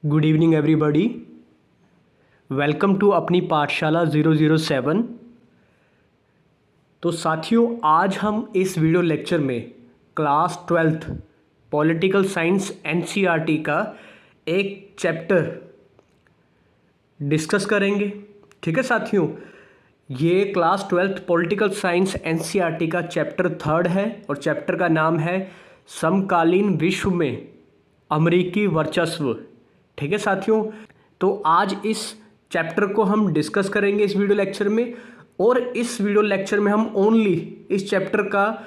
Good evening everybody. Welcome to अपनी पाठशाला 007। तो साथियों, आज हम इस वीडियो लेक्चर में class 12th political science NCERT का एक चैप्टर डिस्कस करेंगे। ठीक है साथियों, ये class 12th political science NCERT का चैप्टर 3rd है और चैप्टर का नाम है समकालीन विश्व में अमेरिकी वर्चस्व। ठीक है साथियों, तो आज इस चैप्टर को हम डिस्कस करेंगे इस वीडियो लेक्चर में। और इस वीडियो लेक्चर में हम ओनली इस चैप्टर का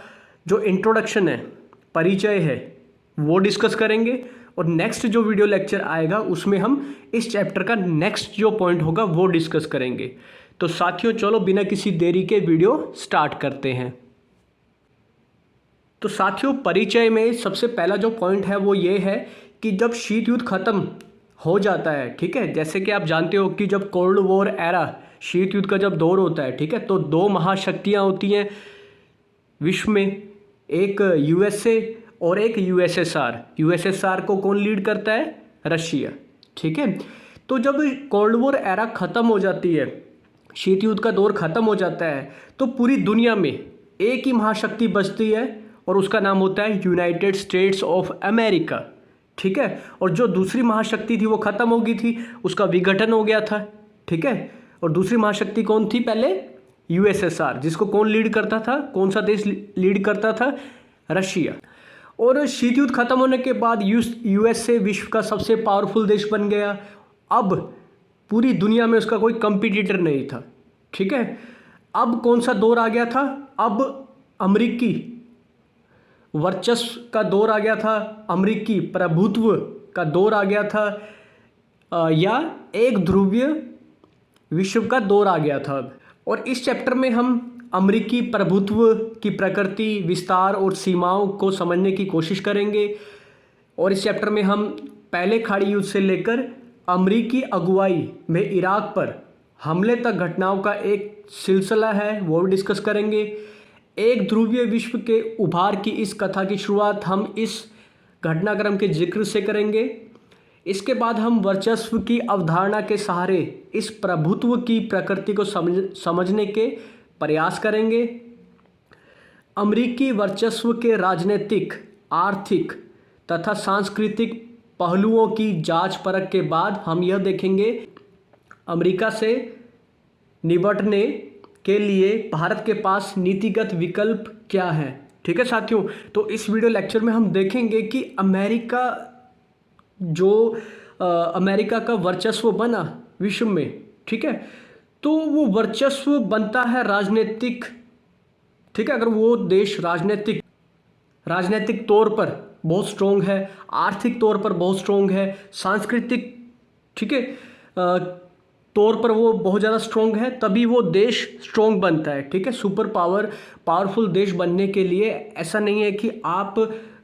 जो इंट्रोडक्शन है, परिचय है, वो डिस्कस करेंगे। और नेक्स्ट जो वीडियो लेक्चर आएगा उसमें हम इस चैप्टर का नेक्स्ट जो पॉइंट होगा वो डिस्कस करेंगे। तो साथियों चलो बिना किसी देरी के वीडियो स्टार्ट करते हैं। तो साथियों, परिचय में सबसे पहला जो पॉइंट है वो ये है कि जब शीत युद्ध खत्म हो जाता है, ठीक है, जैसे कि आप जानते हो कि जब कोल्ड वॉर एरा, शीत युद्ध का जब दौर होता है, ठीक है, तो दो महाशक्तियां होती हैं विश्व में, एक यूएसए और एक यूएसएसआर। यूएसएसआर को कौन लीड करता है? रशिया। ठीक है, तो जब कोल्ड वॉर एरा ख़त्म हो जाती है, शीत युद्ध का दौर ख़त्म हो जाता है, तो पूरी दुनिया में एक ही महाशक्ति बचती है और उसका नाम होता है यूनाइटेड स्टेट्स ऑफ अमेरिका। ठीक है, और जो दूसरी महाशक्ति थी वो खत्म हो गई थी, उसका विघटन हो गया था। ठीक है, और दूसरी महाशक्ति कौन थी? पहले यूएसएसआर, जिसको कौन लीड करता था? कौन सा देश लीड करता था? रशिया। और शीत युद्ध खत्म होने के बाद यूएसए विश्व का सबसे पावरफुल देश बन गया। अब पूरी दुनिया में उसका कोई कंपटीटर नहीं था। ठीक है, अब कौन सा दौर आ गया था? अब अमेरिकी वर्चस्व का दौर आ गया था, अमेरिकी प्रभुत्व का दौर आ गया था, या एक ध्रुवीय विश्व का दौर आ गया था। और इस चैप्टर में हम अमेरिकी प्रभुत्व की प्रकृति, विस्तार और सीमाओं को समझने की कोशिश करेंगे। और इस चैप्टर में हम पहले खाड़ी युद्ध से लेकर अमेरिकी अगुवाई में इराक पर हमले तक घटनाओं का एक सिलसिला है वो डिस्कस करेंगे। एक ध्रुवीय विश्व के उभार की इस कथा की शुरुआत हम इस घटनाक्रम के जिक्र से करेंगे। इसके बाद हम वर्चस्व की अवधारणा के सहारे इस प्रभुत्व की प्रकृति को समझने के प्रयास करेंगे। अमेरिकी वर्चस्व के राजनीतिक, आर्थिक तथा सांस्कृतिक पहलुओं की जांच परख के बाद हम यह देखेंगे अमेरिका से निपटने के लिए भारत के पास नीतिगत विकल्प क्या है। ठीक है साथियों, तो इस वीडियो लेक्चर में हम देखेंगे कि अमेरिका का वर्चस्व बना विश्व में, ठीक है, तो वो वर्चस्व बनता है राजनीतिक। ठीक है, अगर वो देश राजनीतिक तौर पर बहुत स्ट्रोंग है, आर्थिक तौर पर बहुत स्ट्रोंग है, सांस्कृतिक, ठीक है, तौर पर वो बहुत ज़्यादा स्ट्रोंग है, तभी वो देश स्ट्रोंग बनता है। ठीक है, पावरफुल देश बनने के लिए ऐसा नहीं है कि आप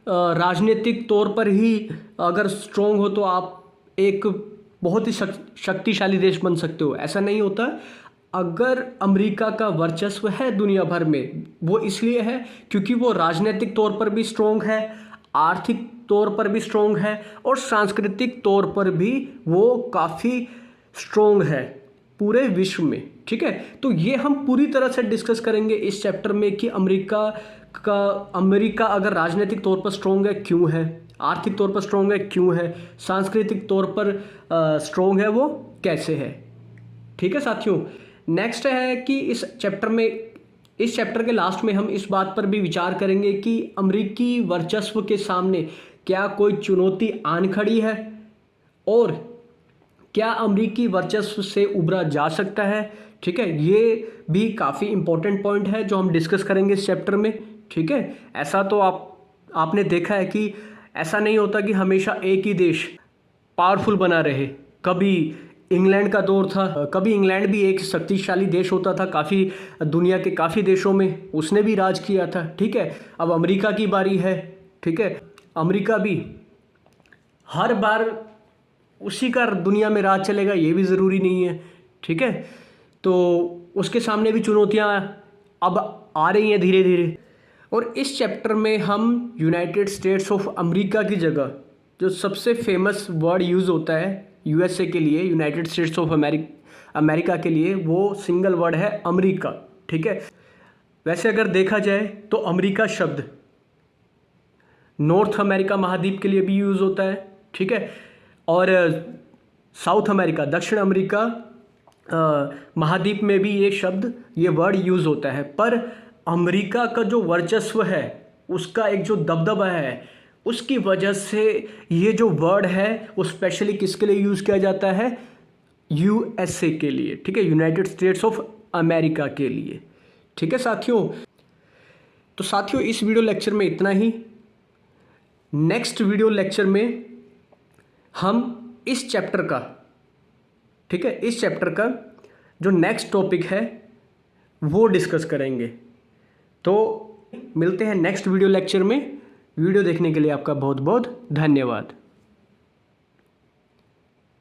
राजनीतिक तौर पर ही अगर स्ट्रोंग हो तो आप एक बहुत ही शक्तिशाली देश बन सकते हो, ऐसा नहीं होता। अगर अमेरिका का वर्चस्व है दुनिया भर में, वो इसलिए है क्योंकि वो राजनीतिक तौर पर भी स्ट्रोंग है, आर्थिक तौर पर भी स्ट्रोंग है और सांस्कृतिक तौर पर भी वो काफ़ी स्ट्रोंग है पूरे विश्व में। ठीक है, तो ये हम पूरी तरह से डिस्कस करेंगे इस चैप्टर में कि अमेरिका अगर राजनीतिक तौर पर स्ट्रोंग है क्यों है, आर्थिक तौर पर स्ट्रोंग है क्यों है, सांस्कृतिक तौर पर स्ट्रोंग है वो कैसे है। ठीक है साथियों, नेक्स्ट है कि इस चैप्टर के लास्ट में हम इस बात पर भी विचार करेंगे कि अमेरिकी वर्चस्व के सामने क्या कोई चुनौती आन खड़ी है और क्या अमेरिकी वर्चस्व से उभरा जा सकता है। ठीक है, ये भी काफ़ी इंपॉर्टेंट पॉइंट है जो हम डिस्कस करेंगे इस चैप्टर में। ठीक है, ऐसा तो आपने देखा है कि ऐसा नहीं होता कि हमेशा एक ही देश पावरफुल बना रहे। कभी इंग्लैंड का दौर था, कभी इंग्लैंड भी एक शक्तिशाली देश होता था, काफ़ी दुनिया के काफ़ी देशों में उसने भी राज किया था। ठीक है, अब अमेरिका की बारी है। ठीक है, अमेरिका भी हर बार उसी का दुनिया में राज चलेगा ये भी ज़रूरी नहीं है। ठीक है, तो उसके सामने भी चुनौतियां अब आ रही हैं धीरे धीरे। और इस चैप्टर में हम यूनाइटेड स्टेट्स ऑफ अमेरिका की जगह जो सबसे फेमस वर्ड यूज़ होता है यूएसए के लिए, यूनाइटेड स्टेट्स ऑफ अमेरिका के लिए, वो सिंगल वर्ड है अमेरिका। ठीक है, वैसे अगर देखा जाए तो अमेरिका शब्द नॉर्थ अमेरिका महाद्वीप के लिए भी यूज़ होता है। ठीक है, और साउथ अमेरिका, दक्षिण अमेरिका महाद्वीप में भी ये शब्द, ये वर्ड यूज़ होता है। पर अमेरिका का जो वर्चस्व है, उसका एक जो दबदबा है, उसकी वजह से ये जो वर्ड है वो स्पेशली किसके लिए यूज़ किया जाता है? यूएसए के लिए। ठीक है, यूनाइटेड स्टेट्स ऑफ अमेरिका के लिए। ठीक है साथियों, तो साथियों इस वीडियो लेक्चर में इतना ही। नेक्स्ट वीडियो लेक्चर में हम इस चैप्टर का, ठीक है, इस चैप्टर का जो नेक्स्ट टॉपिक है वो डिस्कस करेंगे। तो मिलते हैं नेक्स्ट वीडियो लेक्चर में। वीडियो देखने के लिए आपका बहुत बहुत धन्यवाद।